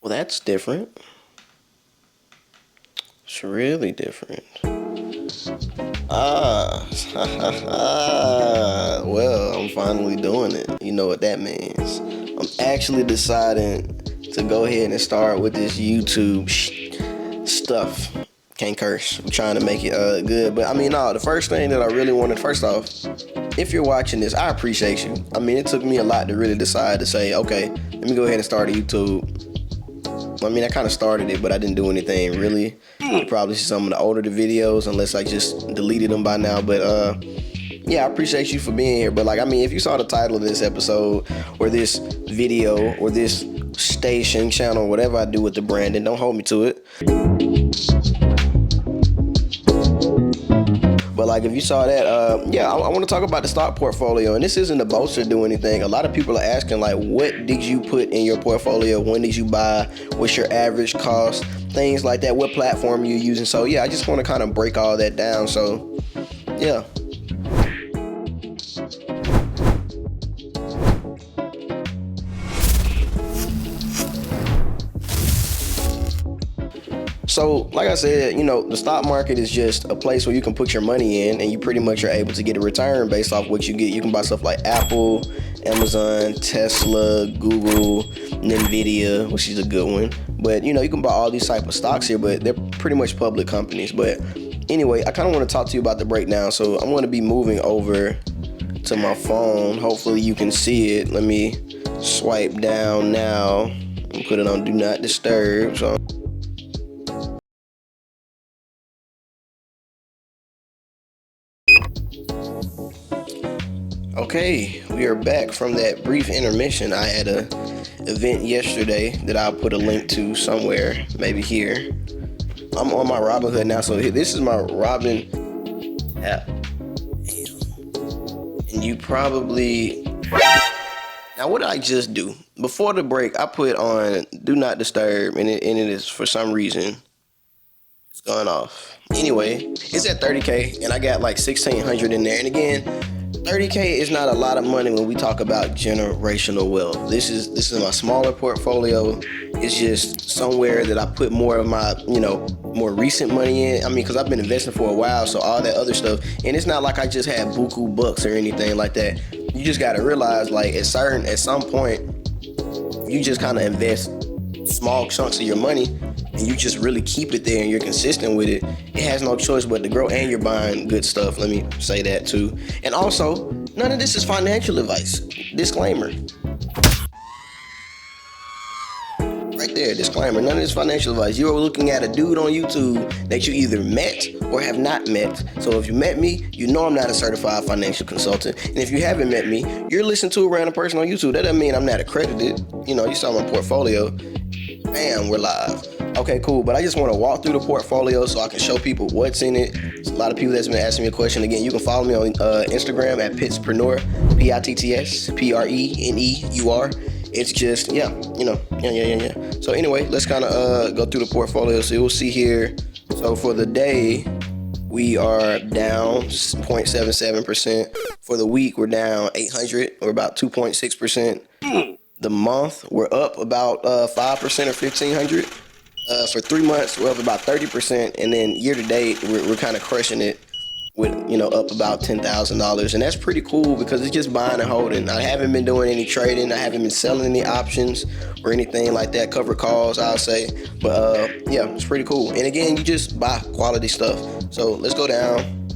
Well, that's different. It's really different. Ah, well, I'm finally doing it. You know what that means. I'm actually deciding to go ahead and start with this YouTube stuff. Can't curse. I'm trying to make it good. But I mean, no, the first thing that I really wanted, first off, if you're watching this, I appreciate you. I mean, it took me a lot to really decide to say, okay, let me go ahead and start a YouTube. I mean, I kind of started it, but I didn't do anything really. You probably see some of the older videos, unless I just deleted them by now. But yeah, I appreciate you for being here. But like, I mean, if you saw the title of this episode or this video or this station, channel, whatever I do with the branding, don't hold me to it. But like, if you saw that, yeah, I want to talk about the stock portfolio. And this isn't to boast or do anything. A lot of people are asking, like, what did you put in your portfolio? When did you buy? What's your average cost? Things like that. What platform you're using? So yeah, I just want to kind of break all that down. So yeah. So, like I said, you know, the stock market is just a place where you can put your money in and you pretty much are able to get a return based off what you get. You can buy stuff like Apple, Amazon, Tesla, Google, Nvidia, which is a good one. But, you know, you can buy all these type of stocks here, but they're pretty much public companies. But anyway, I kind of want to talk to you about the breakdown. So I'm going to be moving over to my phone. Hopefully you can see it. Let me swipe down now and put it on Do Not Disturb. So okay, we are back from that brief intermission. I had a event yesterday that I'll put a link to somewhere, maybe here. I'm on my Robinhood now, so this is my Robin app. And you probably... Now, what did I just do? Before the break, I put on Do Not Disturb, and it is, for some reason, it's gone off. Anyway, it's at 30K, and I got like 1,600 in there. And again, 30K is not a lot of money when we talk about generational wealth. This is my smaller portfolio. It's just somewhere that I put more of my, you know, more recent money in. I mean, because I've been investing for a while, so all that other stuff. And it's not like I just had buku bucks or anything like that. You just got to realize, like, at some point, you just kind of invest small chunks of your money and you just really keep it there and you're consistent with it. It has no choice but to grow, and you're buying good stuff. Let me say that too. And also, none of this is financial advice. Disclaimer. Right there, disclaimer. None of this financial advice. You are looking at a dude on YouTube that you either met or have not met. So if you met me, you know I'm not a certified financial consultant. And if you haven't met me, you're listening to a random person on YouTube. That doesn't mean I'm not accredited. You know, you saw my portfolio. Bam, we're live. Okay, cool. But I just want to walk through the portfolio so I can show people what's in it. There's a lot of people that's been asking me a question. Again, you can follow me on Instagram at Pitspreneur, Pittspreneur. It's just, yeah. So anyway, let's kind of go through the portfolio. So you'll see here. So for the day, we are down 0.77%. For the week, we're down 800, or about 2.6%. The month, we're up about 5% or 1,500. For 3 months, we're up about 30%, and then year to date, we're kind of crushing it with, you know, up about $10,000, and that's pretty cool because it's just buying and holding. I haven't been doing any trading. I haven't been selling any options or anything like that. Cover calls, I'll say, but yeah, it's pretty cool. And again, you just buy quality stuff. So let's go down.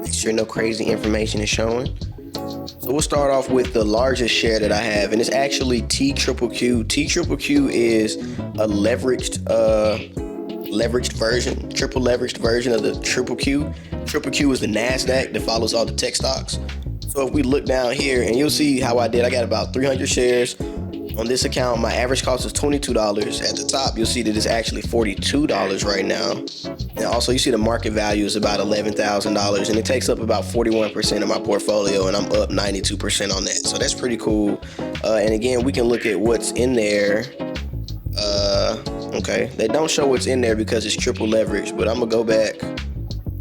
Make sure no crazy information is showing. So we'll start off with the largest share that I have, and it's actually TQQQ. TQQQ is a leveraged version, triple leveraged version of the Triple Q. Triple Q is the NASDAQ that follows all the tech stocks. So if we look down here, and you'll see how I did. I got about 300 shares. On this account, my average cost is $22. At the top, you'll see that it's actually $42 right now. And also, you see the market value is about $11,000, and it takes up about 41% of my portfolio, and I'm up 92% on that. So that's pretty cool. And again, we can look at what's in there. Okay, they don't show what's in there because it's triple leverage, but I'm gonna go back.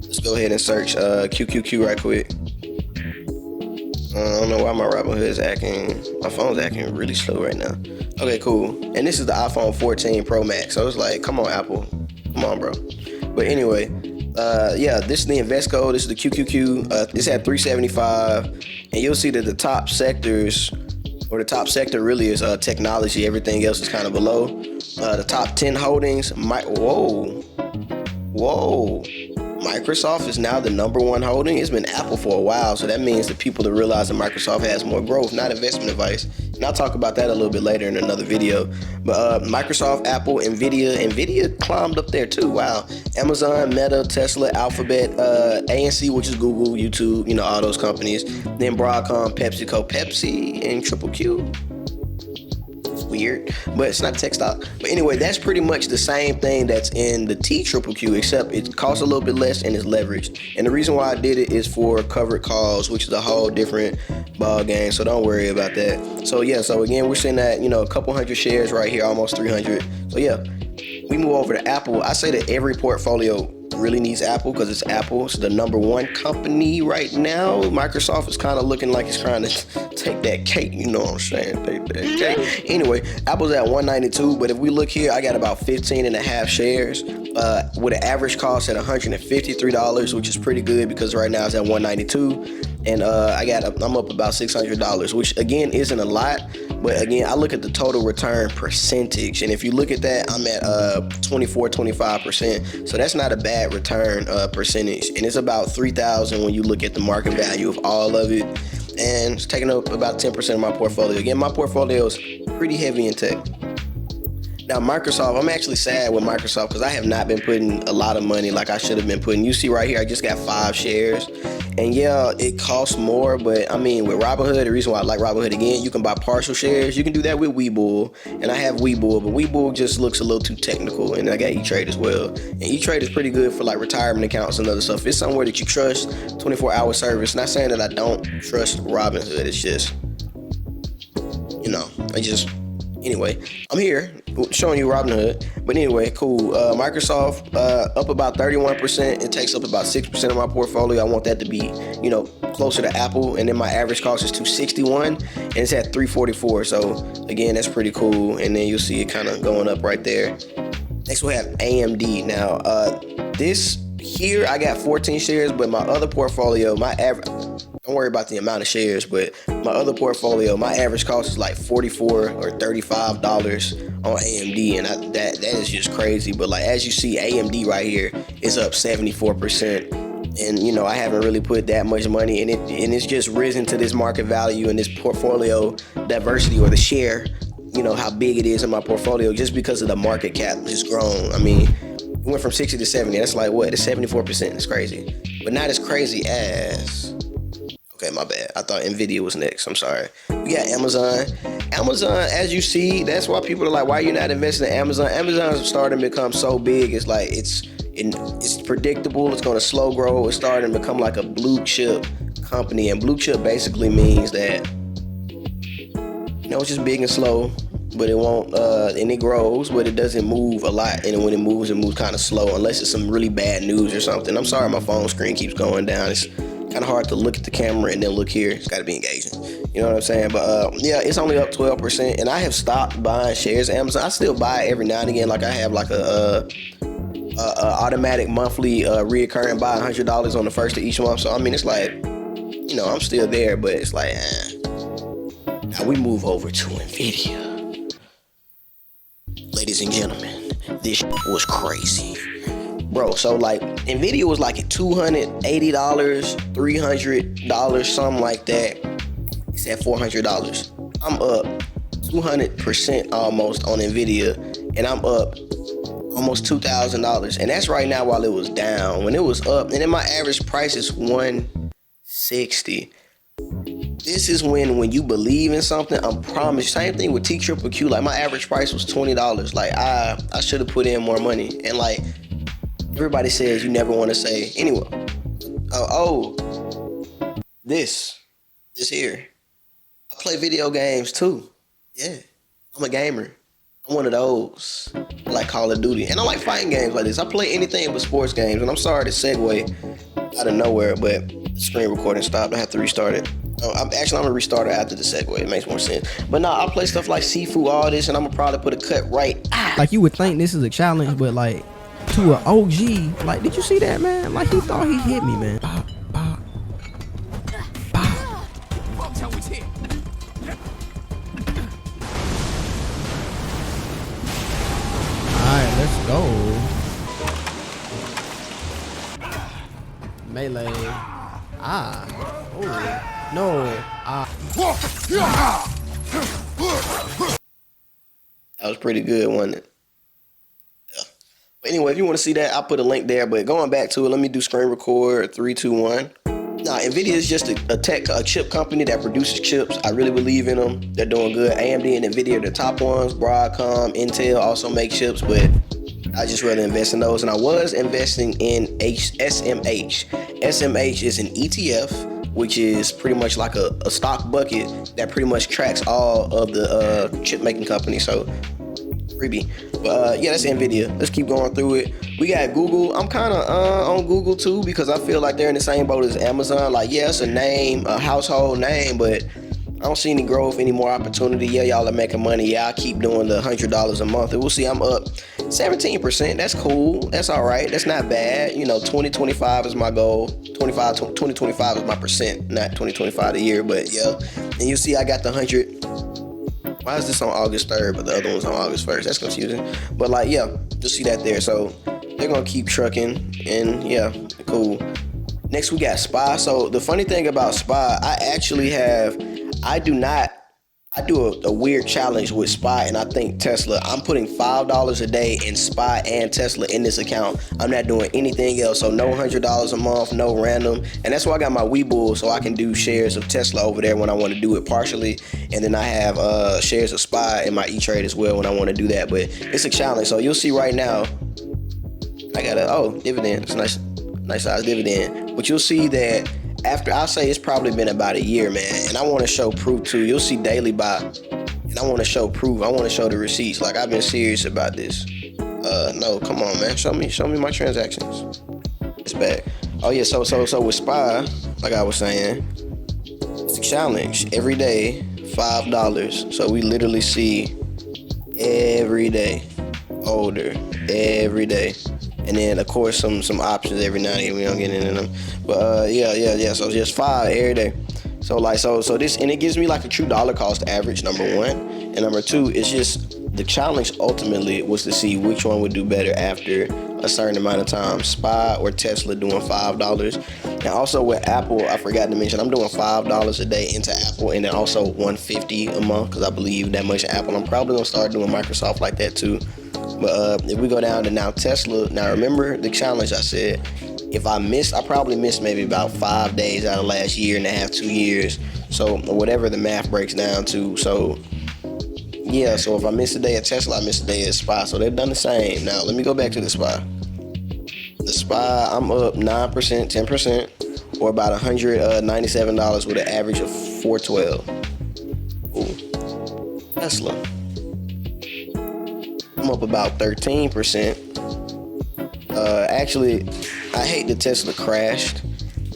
Let's go ahead and search QQQ right quick. I don't know why my Robinhood is acting, my phone's acting really slow right now. Okay, cool. And this is the iPhone 14 Pro Max. So it's like, come on, Apple. Come on, bro. But anyway, yeah, this is the invest code. This is the QQQ. It's at 375. And you'll see that the top sectors, or the top sector really is technology. Everything else is kind of below. The top 10 holdings, whoa. Microsoft is now the number one holding. It's been Apple for a while, so that means that people that realize that Microsoft has more growth, not investment advice. And I'll talk about that a little bit later in another video. But Microsoft, Apple, Nvidia climbed up there too. Wow. Amazon, Meta, Tesla, Alphabet, ANC, which is Google, YouTube, all those companies. Then Broadcom, PepsiCo, Pepsi, and Triple Q. Weird, but it's not tech stock. But anyway, that's pretty much the same thing that's in the TQQQ, except it costs a little bit less and is leveraged. And the reason why I did it is for covered calls, which is a whole different ball game. So don't worry about that. So yeah, so again, we're sitting at a couple hundred shares right here, almost 300. So yeah, we move over to Apple. I say that every portfolio really needs Apple because it's Apple. It's the number one company right now. Microsoft is kind of looking like it's trying to take that cake. You know what I'm saying? Take that cake. Anyway, Apple's at 192, but if we look here, I got about 15 and a half shares with an average cost at $153, which is pretty good because right now it's at 192. And I'm up about $600, which again isn't a lot, but again I look at the total return percentage, and if you look at that, I'm at 25%. So that's not a bad return percentage, and it's about 3,000 when you look at the market value of all of it, and it's taking up about 10% of my portfolio. Again, my portfolio is pretty heavy in tech. Now, Microsoft, I'm actually sad with Microsoft because I have not been putting a lot of money like I should have been putting. You see right here, I just got 5 shares. And yeah, it costs more, but I mean, with Robinhood, the reason why I like Robinhood again, you can buy partial shares. You can do that with Webull, and I have Webull, but Webull just looks a little too technical, and I got E-Trade as well. And E-Trade is pretty good for like retirement accounts and other stuff. It's somewhere that you trust, 24-hour service. Not saying that I don't trust Robinhood, it's just, anyway, I'm here showing you Robinhood. But anyway, cool. Microsoft up about 31%. It takes up about 6% of my portfolio. I want that to be, closer to Apple. And then my average cost is $261, and it's at $344. So again, that's pretty cool. And then you'll see it kind of going up right there. Next we have AMD. Now, this here I got 14 shares, but my other portfolio, my average. Don't worry about the amount of shares, but my other portfolio, my average cost is like $44 or $35 on AMD, and that is just crazy. But like as you see, AMD right here is up 74%, and I haven't really put that much money in it, and it's just risen to this market value and this portfolio diversity or the share, how big it is in my portfolio just because of the market cap has grown. I mean, it went from 60 to 70. That's like what? It's 74%. It's crazy, but not as crazy as. Okay, my bad. I thought Nvidia was next. I'm sorry. We got Amazon. Amazon, as you see, that's why people are like, why are you not investing in Amazon? Amazon's starting to become so big. It's like, it's predictable. It's going to slow grow. It's starting to become like a blue chip company. And blue chip basically means that, it's just big and slow, but it won't, and it grows, but it doesn't move a lot. And when it moves kind of slow, unless it's some really bad news or something. I'm sorry, my phone screen keeps going down. It's kind of hard to look at the camera and then look here. It's got to be engaging. You know what I'm saying? But yeah, it's only up 12%. And I have stopped buying shares of Amazon. I still buy it every now and again. Like I have like a automatic monthly reoccurring buy $100 on the first of each month. So I mean, it's like, I'm still there, but it's like, Now we move over to Nvidia. Ladies and gentlemen, this was crazy. Bro, so like Nvidia was like at $280, $300, something like that. It's at $400. I'm up 200% almost on Nvidia, and I'm up almost $2,000. And that's right now while it was down. When it was up, and then my average price is $160. This is when you believe in something, I'm promised. Same thing with TQQQ. Like my average price was $20. Like I should have put in more money. And like everybody says you never want to say anyway. This here. I play video games too. Yeah, I'm a gamer. I'm one of those. I like Call of Duty, and I like fighting games like this. I play anything but sports games, and I'm sorry to segue out of nowhere, but the screen recording stopped. I have to restart it. I'm gonna restart it after the segue. It makes more sense. But nah, I play stuff like Sifu, all this, and I'm gonna probably put a cut right. Like you would think this is a challenge, but like to an OG, like did you see that, man? Like he thought he hit me, man. Bop, bop, bop. Alright, let's go. Melee. Ah. Oh. No. Ah. That was pretty good, wasn't it? Yeah. But anyway, if you want to see that, I'll put a link there. But going back to it, let me do screen record. 3, 2, 1. Nah, Nvidia is just a chip company that produces chips. I really believe in them. They're doing good. AMD and Nvidia are the top ones. Broadcom, Intel also make chips, but I just rather invest in those. And I was investing in SMH. SMH is an ETF, which is pretty much like a stock bucket that pretty much tracks all of the chip making companies. So freebie. But yeah, that's Nvidia. Let's keep going through it. We got Google. I'm kind of on Google too because I feel like they're in the same boat as Amazon. Like, yeah, it's a name, a household name, but I don't see any growth, any more opportunity. Yeah, y'all are making money. Yeah, I keep doing the $100 a month. And we'll see, I'm up 17%. That's cool. That's all right. That's not bad. 2025 is my goal. 2025 is my percent, not 2025 a year, but yeah. And you see I got the 100. Why is this on August 3rd, but the other one's on August 1st? That's confusing. But like, yeah, you'll see that there. So they're going to keep trucking, and yeah, cool. Next, we got SPY. So the funny thing about SPY, I do a weird challenge with SPY, and I think Tesla. I'm putting $5 a day in SPY and Tesla in this account. I'm not doing anything else. So no $100 a month, no random. And that's why I got my Webull, so I can do shares of Tesla over there when I want to do it partially. And then I have shares of SPY in my E-Trade as well when I want to do that. But it's a challenge. So you'll see right now, I got dividend. It's a nice size dividend. But you'll see that after, I'll say it's probably been about a year, man. And I want to show proof too. You'll see daily buy. And I want to show proof. I want to show the receipts. Like, I've been serious about this. No, come on, man. Show me my transactions. It's back. Oh yeah, so with SPY, like I was saying, it's a challenge. Every day, $5. So we literally see every day. Older. Every day. And then, of course, some options every now and then. We don't get into them. But, yeah. So, just 5 every day. So this, and it gives me like a true dollar cost average, number one. And number two, it's just, the challenge ultimately was to see which one would do better after a certain amount of time. SPY or Tesla doing $5. And also with Apple, I forgot to mention, I'm doing $5 a day into Apple, and then also $150 a month, because I believe that much in Apple. I'm probably going to start doing Microsoft like that too. But if we go down to now Tesla, now remember the challenge I said, I probably missed maybe about 5 days out of last year and a half, 2 years. So whatever the math breaks down to. So yeah, so if I miss a day at Tesla, I miss a day at SPY. So they've done the same. Now let me go back to the SPY. The SPY, I'm up 9%, 10%, or about $197 with an average of $412. Ooh. Tesla, I'm up about 13%. Actually, I hate that Tesla crashed.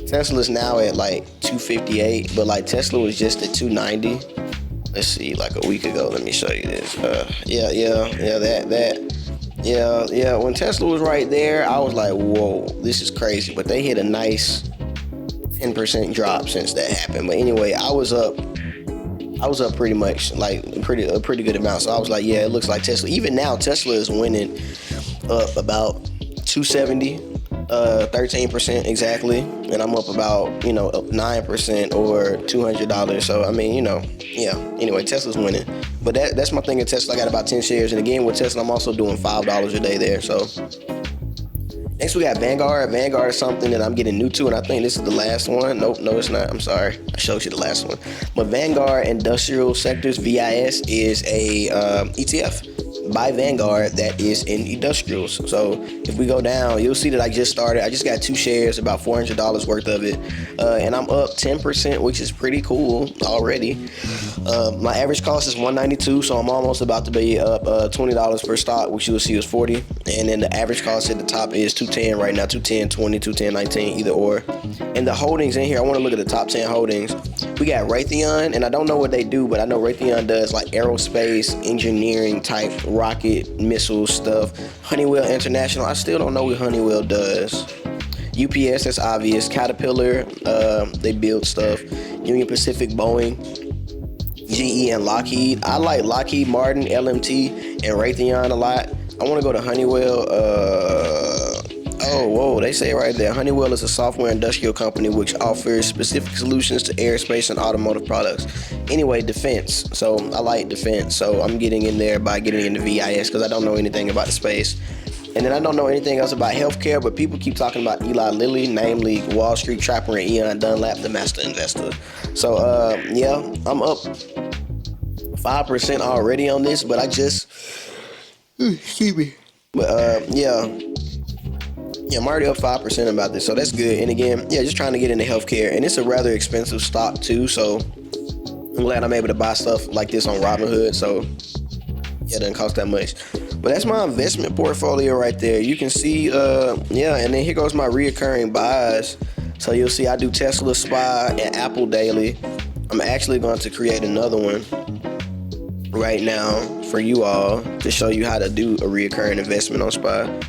Tesla's now at like 258, but like Tesla was just at 290. Let's see, like a week ago. Let me show you this. Yeah. When Tesla was right there, I was like, whoa, this is crazy. But they hit a nice 10% drop since that happened. But anyway, I was up pretty much, like a pretty good amount. So I was like, yeah, it looks like Tesla. Even now, Tesla is winning up about 270, 13% exactly, and I'm up about 9% or $200. So I mean, yeah. Anyway, Tesla's winning, but that's my thing at Tesla. I got about 10 shares, and again with Tesla, I'm also doing $5 a day there. So next we got Vanguard. Vanguard is something that I'm getting new to, and I think this is the last one. Nope, no, it's not. I'm sorry, I showed you the last one. But Vanguard Industrial Sectors (VIS) is a ETF by Vanguard that is in industrials. So if we go down, you'll see that I just got 2 shares, about $400 worth of it, and I'm up 10%, which is pretty cool already. My average cost is $192, so I'm almost about to be up $20 per stock, which you'll see is 40, and then the average cost at the top is $210 right now, $210.20, $210.19, either or. And the holdings in here, I want to look at the top 10 holdings. We got Raytheon, and I don't know what they do, but I know Raytheon does like aerospace engineering type rocket missile stuff. Honeywell International, I still don't know what Honeywell does. UPS, that's obvious. Caterpillar, they build stuff. Union Pacific, Boeing, GE, and Lockheed. I like Lockheed Martin, LMT, and Raytheon a lot. I want to go to Honeywell. Oh, whoa, they say right there. Honeywell is a software industrial company which offers specific solutions to aerospace and automotive products. Anyway, defense. So I like defense. So I'm getting in there by getting into VIS because I don't know anything about the space. And then I don't know anything else about healthcare, but people keep talking about Eli Lilly, namely Wall Street Trapper and Eon Dunlap, the master investor. So, yeah, I'm up 5% already on this, but I just, excuse me. But, yeah, I'm already up 5% about this, so that's good. And again, yeah, just trying to get into healthcare. And it's a rather expensive stock, too, so I'm glad I'm able to buy stuff like this on Robinhood, so yeah, it doesn't cost that much. But that's my investment portfolio right there. You can see, yeah, and then here goes my reoccurring buys. So you'll see I do Tesla, SPY, and Apple daily. I'm actually going to create another one right now for you all to show you how to do a reoccurring investment on SPY.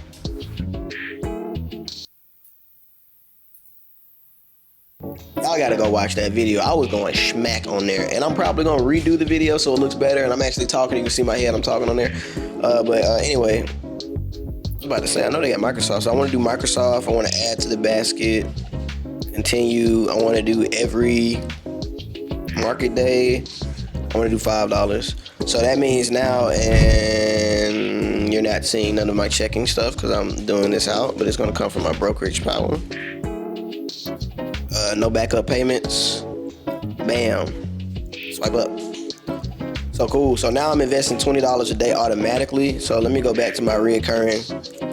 Y'all gotta go watch that video. I was going smack on there, and I'm probably gonna redo the video so it looks better. And I'm actually talking. You can see my head. I'm talking on there. But anyway, I was about to say I know they got Microsoft, so I want to do Microsoft. I want to add to the basket. Continue. I want to do every market day. I want to do $5. So that means now, and you're not seeing none of my checking stuff because I'm doing this out, but it's gonna come from my brokerage power. No backup payments. Bam. Swipe up. So cool. So now I'm investing $20 a day automatically. So let me go back to my reoccurring.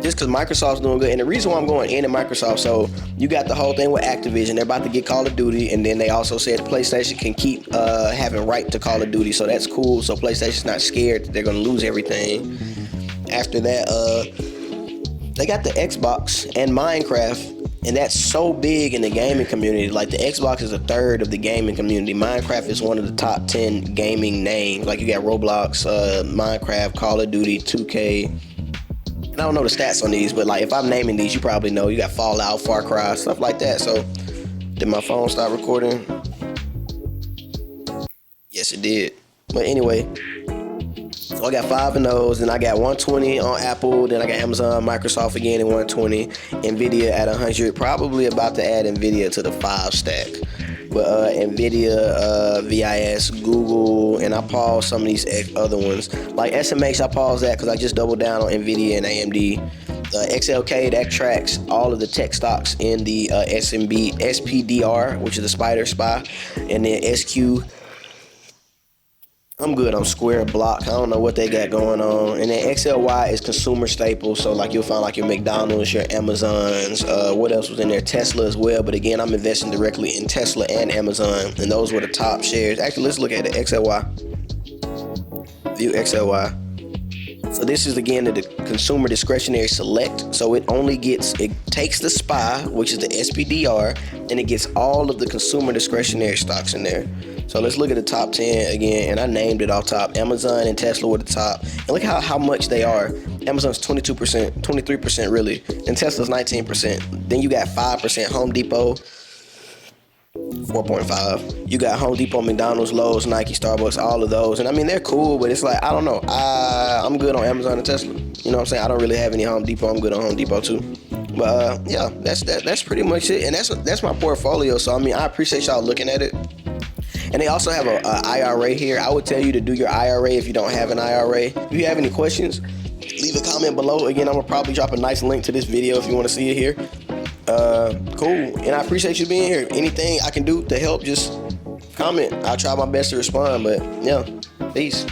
Just because Microsoft's doing good. And the reason why I'm going into Microsoft, so you got the whole thing with Activision. They're about to get Call of Duty. And then they also said PlayStation can keep having right to Call of Duty. So that's cool. So PlayStation's not scared that they're going to lose everything. After that, they got the Xbox and Minecraft. And that's so big in the gaming community. Like the Xbox is a third of the gaming community. Minecraft is one of the top 10 gaming names. Like you got Roblox, Minecraft, Call of Duty, 2K. And I don't know the stats on these, but like if I'm naming these, you probably know. You got Fallout, Far Cry, stuff like that. So did my phone stop recording? Yes, it did. But anyway, so I got 5 of those, and I got 120 on Apple, then I got Amazon, Microsoft again at 120, Nvidia at 100, probably about to add Nvidia to the 5 stack. But Nvidia, VIS, Google, and I paused some of these other ones. Like SMH, I paused that because I just doubled down on Nvidia and AMD. XLK, that tracks all of the tech stocks in the SPDR, which is the Spider SPY, and then SQ. I'm good on Square, Block. I don't know what they got going on. And then XLY is consumer staples. So like you'll find like your McDonald's, your Amazons. What else was in there? Tesla as well. But again, I'm investing directly in Tesla and Amazon. And those were the top shares. Actually, let's look at it. XLY. View XLY. So this is again the consumer discretionary select. So it takes the SPY, which is the SPDR, and it gets all of the consumer discretionary stocks in there. So let's look at the top 10 again, and I named it off top. Amazon and Tesla were the top. And look how much they are. Amazon's 22%, 23% really, and Tesla's 19%. Then you got 5% Home Depot, 4.5. You got Home Depot, McDonald's, Lowe's, Nike, Starbucks, all of those. And I mean, they're cool, but it's like, I don't know. I'm good on Amazon and Tesla. You know what I'm saying? I don't really have any Home Depot. I'm good on Home Depot too. But yeah, that's pretty much it. And that's my portfolio. So I mean, I appreciate y'all looking at it. And they also have a IRA here. I would tell you to do your IRA if you don't have an IRA. If you have any questions, leave a comment below. Again, I'm gonna probably drop a nice link to this video if you want to see it here. Cool. And I appreciate you being here. Anything I can do to help, just comment. I'll try my best to respond. But yeah, peace.